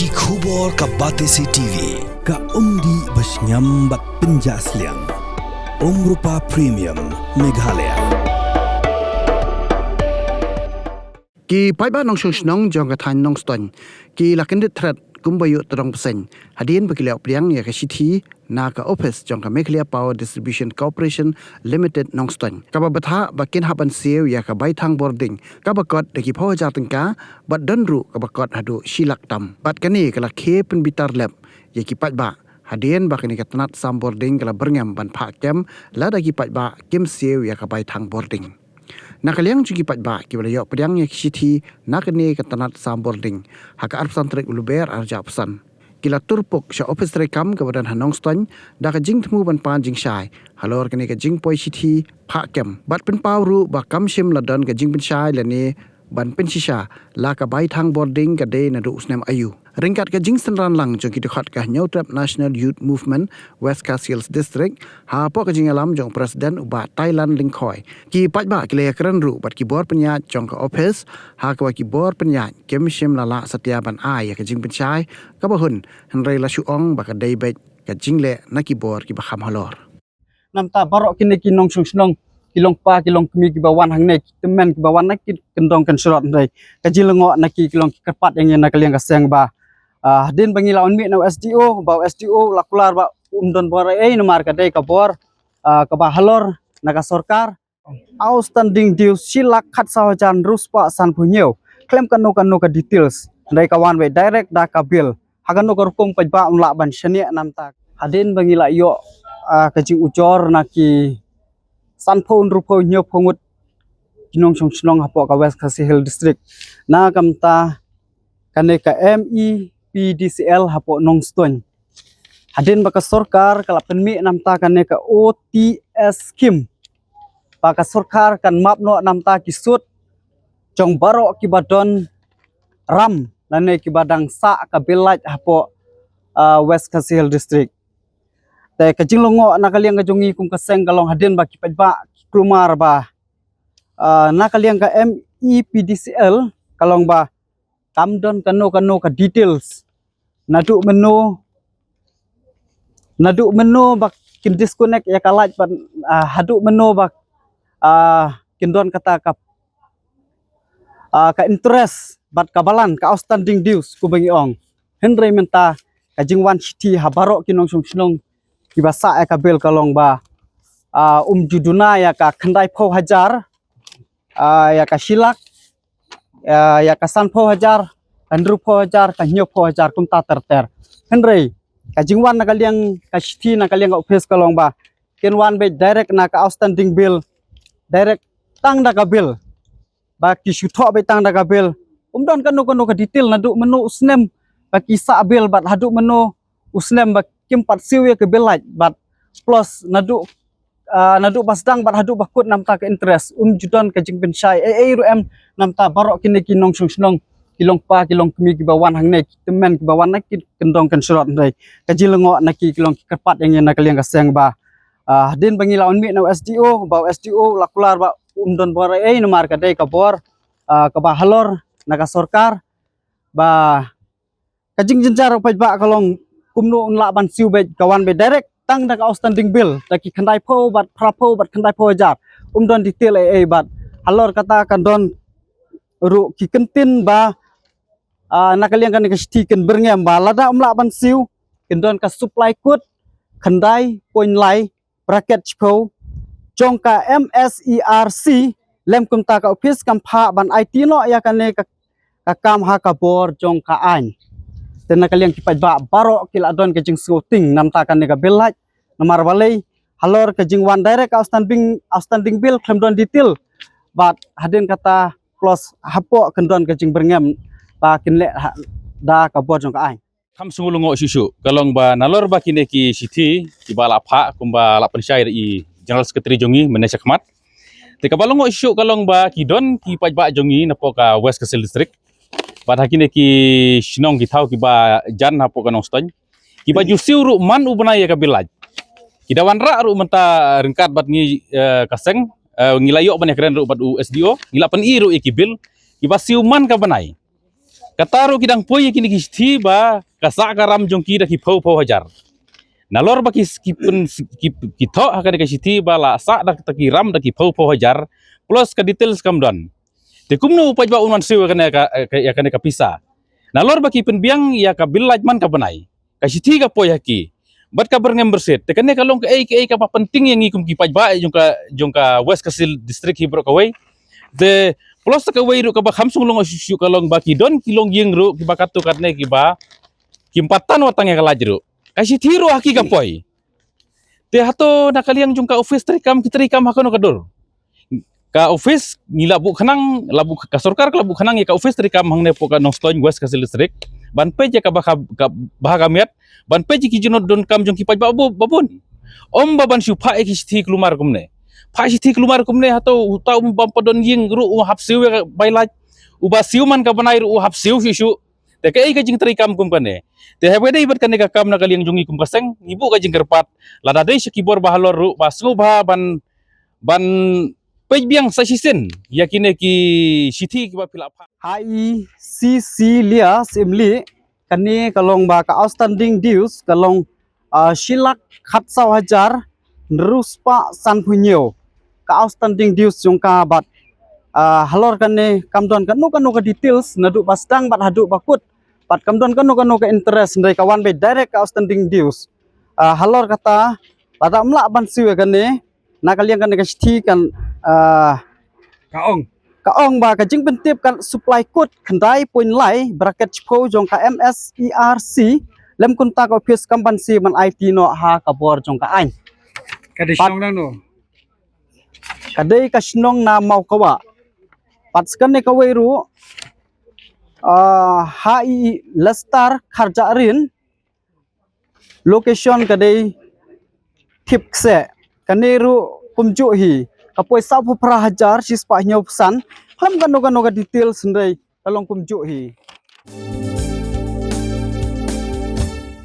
Ki khubor ka Batesi TV. Ka umdi basnyam bak penjaslian. Rupa Premium Meghalaya. Ki pai ba nong shushnong jong ka than nong ston. Ki lakendit thrat kumbayu terong pesen. Hadin bakiliau priang ya ka sithi na ka office jong ka Meghalaya Power Distribution Corporation Limited nong ston. Ka ba batha bakin haban siu ya ka bai thang boarding. Ka bakot de ki pho ja tengka bat donru ka bakot hadu silak tam. Bat kani kala khe pen bitar lab ya ki pat ba. Hadin bakini ka tanat sam boarding kala berngam ban pha kem la da ki pat ba kim siu ya ka bai thang boarding. Nakaliang juga pat ba ki balayo pedang ya kisithi nakne katanat sam boarding haka arpsan trek uluber arja pesan kila turpuk sya office rekam ke badan hanong ston da ka jing temu ban pan jing shai halor kene ka jing poi sithi pha kem bat pen pawru ba kam shim ladon ka jing pen shai lani ban pen shisha la ka bai thang boarding ka de na du usnem ayu ringkat ka jing senran lang jong ki dekhat ka New Trap National Youth Movement West Casiles District ha po ka jing alam jong presiden uba Thailand Lingkhoi ki pat ba ki le kran ru bat ki bor penya jong ka office ha ka ki bor penya kem shim lala satya ban ai ka jing pen shai ka ba hun hanrei la shu ong ba ka dei bet ka jing le na ki bor ki ba kham halor nam ta barok kini kinong sung kilong pa kilong kemi ki bawan hang nek temen ki bawan nak kendong kan surat ndai ka jilengo nak kilong kerpat yang nak kalian kaseng ba din bangilaon mi na SDO ba SDO lakular ba umdon bor nomar ka dei ka bor ka ba halor naga sorkar outstanding due silak khat sawajan ruspa san punyo claim kan no ka details ndai ka one way direct da ka bill hagan no ka rukum pa ba umla ban shania nam ta hadin bangila yo ka jing ucor naki sanpon rupo nyo pongut kinong song hapo ka West Casiles District na kamta kane ka MEPDCL hapo nong ston hadin baka sorkar kala penmi namta kane ka OTS scheme baka sorkar kan mapno namta kisut jong baro kibadon ram nane kibadang sa ka belaj hapo West Casiles District te kajing longo nakaliang kajongi kung kaseng kalong hadin ba kipad ba klumar ba nakaliang ka MEPDCL kalong ba kamdon kano ka details nadu meno ba kin disconnect ya kalaj ban hadu meno ba kindon kata ka interest bat kabalan ka outstanding dues ku bangi ong henry menta kajing wan city habaro kinong sung kibasa ya kabel kalong ba juduna ya ka khandai pho hajar ya ka silak ya ka san pho hajar andru pho hajar ka nyo pho hajar kum ta ter henry ka jingwan nakaliang ka city nakaliang ka office kalong ba ken one be direct na ka outstanding bill direct tang da ka bill ba ki shutho be tang da ka bill don kanu ka detail na du menu usnem ba kisa bill bat hadu menu usnem ba kim pat siu ya ke belaj bat plus nadu pasdang bat hadu bakut namta ke interest judon ke jing pensai rum namta barok kini kinong sung kilong pa kilong kemi ki bawan hang nek temen ki bawan nak kendong kan surat ndai kaji lengo naki kilong kerpat yang nak kalian kaseng ba din bangilaon mi na SDO ba SDO lakular ba umdon bor nomar ka dei ka bor ka ba halor naga sorkar ba kajing jenjar pa ba kalong kumno unla ban siu be kawan be direct tang da outstanding bill taki khandai pho bat prapo bat khandai pho jar don detail bat halor kata kan don ru ki kentin ba nakaliang kan ka stiken berngem ba lada umla ban siu kendon ka supply code khandai point lai bracket chpo jong ka MSERC lem kumta ka office kam pha ban IT no ya kan ka kam ha ka bor jong ka an dan nakaliang kipad ba baro kila don kajing scouting namta kan nega belaj nomor balai halor kajing one direct outstanding bill claim don detail bat hadin kata plus hapo kendon kajing berngem ba kinle da ka bor jong ka ai kam sungulungo susu kalong ba nalor ba kine ki sithi ki bala pha kumba la pensai i general secretary jongi menesha khmat te kabalongo isu kalong ba ki don ki paj ba jongi napo ka West Casiles District bat hakine ki sinong ki thau ki ba jan hapo kanong ston ki ba jusiu ru man ubna ya ka bilaj ki dawan ra ru menta ringkat bat ngi kaseng ngilayo ban ya keren ru bat SDO ngila pen i ru ki bil ki ba siu man ka banai Kataru kidang poi kini kisti ba kasak karam jongki da ki pau hajar. Nalor ba kipun kito akan kasiti ba la sak da ki ram da ki pau hajar plus ka details kamdon. Te kumno upaj ba unwan siu akan ka pisa. Nalor ba kipun biang ya ka bilaj man ka banai. Kasiti ka poi haki. Bat ka berngem berset. Te kene kalong ka ka penting yang ikum ki paj ba jongka West Kasil district hibro kawai. De plus ka wai ru ka ba khamsung long syu kalong ba kidon kilong yeng ru ki ba katu katne ki ba kimpatan watang ya kalajru. Kasih tiru haki kapoi. Te hato nakaliang jungka office trikam hakono kadur. Ka office ngilabu khanang labu ka sorkar ka labu khanang ya ka office trikam hangne poka noston West Kasil Listrik. Ban peje ka bahagamiat ban peje ki juno don kam jong ki paj babun. Om baban syu pha ki sthi klumar kumne. Pha sthi klumar kumne hato uta bam padon yeng ru hapsiu bailaj uba siuman ka banai ru hapsiu syu. Te ka jing trikam kum kane. Te hebede ibat kane ka kam nakaliang jongi kum paseng ibu ka jing kerpat lada dei sekibor bahalor ru basu ban pej biang sasisen yakine ki sithi ki ba pila pha. Hai Cecilia Simli kani kalong ba ka outstanding dues kalong silak khatsau hajar neruspa san punyo ka outstanding dues jong ka bat halor kane kamdon kanu ka details nadu bastang bat hadu bakut pat kamdon kanu ka interest ndai kawan be direct ka outstanding dues halor kata pada mla ban siwe kane nakaliang kane ka sthi kan kaong ba ka jing pentip kan supply code khandai point lai bracket chpo jong ka MSERC lem kunta ka office kampansi man IT no ha kabor jong ka ain Kadisong nang no. kadai ka snong na mau kawa pat skan ne ka weiru HI Lestar Kharjarin location kadai tipse kaneru kumju hi kapoi sapu pra hajar sispa nyau pesan klam kanu ka detail sendai kalong kumju hi